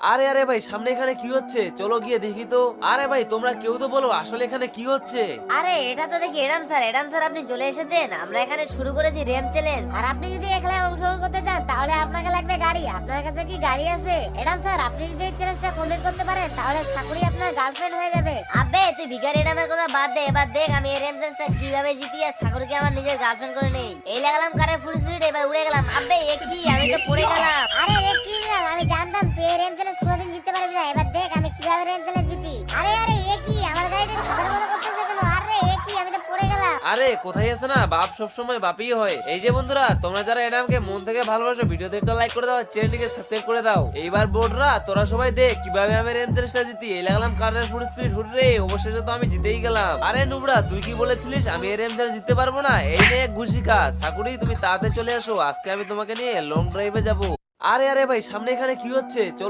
আরে আরে ভাই, সামনে এখানে কি হচ্ছে? চলো গিয়ে দেখি তো। আরে ভাই, তোমরা কেউ তো বলো আসলে এখানে কি হচ্ছে? আরে এটা তো দেখি এডাম স্যার আপনি চলে এসেছেন। আমরা এখানে শুরু করেছি র্যাম চ্যালেঞ্জ, আর আপনি যদি এই খেলায় অংশগ্রহণ করতে চান তাহলে আপনাকে লাগবে গাড়ি। আপনার কাছে কি গাড়ি আছে? এডাম স্যার আপনি যদি এই চ্যালেঞ্জটা কমপ্লিট করতে পারেন তাহলে সাকুরি আপনার গার্লফ্রেন্ড হয়ে যাবে। আবে তুই ভিখারি এডামের কথা বাদ দে, এবার দেখ আমি এই র্যাম চ্যালেঞ্জটা কিভাবে জিতি আর সাকুরিকে আমার নিজের গার্লফ্রেন্ড করে নেই। এই লাগালাম কারের ফুল স্পিড, এবার উড়ে গেলাম। আবে এ কি, আমি তো পড়ে গেলাম। আরে রেড ক্রিমিনাল, আমি জানতাম তুই এই র্যাম চ্যালেঞ্জ কোনোদিন জিততে পারবি না। এবার দেখ আমি কিভাবে র্যাম চ্যালেঞ্জ জিতি। আরে আরে এ কি, আমার গাড়িটা সাদার মতো করতেছে কেন? আরে এ কি, আমি তো পড়ে গেলাম। আরে কোথায় আছে না, বাপ সবসময় বাপই হয়। এই যে বন্ধুরা, তোমরা যারা এডামকে মন থেকে ভালোবাসো, ভিডিওতে একটা লাইক করে দাও, চ্যানেলটিকে সাবস্ক্রাইব করে দাও। এইবার বোর্ডরা তোরা সবাই দেখ কিভাবে আমি র্যাম চ্যালেঞ্জটা জিতি। এই লাগলাম কারের ফুল স্পিড, হুররে, অবশেষে তো আমি জিতেই গেলাম। আরে নুবরা, তুই কি বলেছিলিস আমি এই র্যাম চ্যালেঞ্জ জিততে পারবো না? এই নে এক ঘুষি খা। সাকুরি তুমি তাড়াতাড়ি চলে আসো, আজকে আমি তোমাকে নিয়ে লং ড্রাইভে যাবো। আরে আরে ভাই, সামনে এখানে কি হচ্ছে? চলো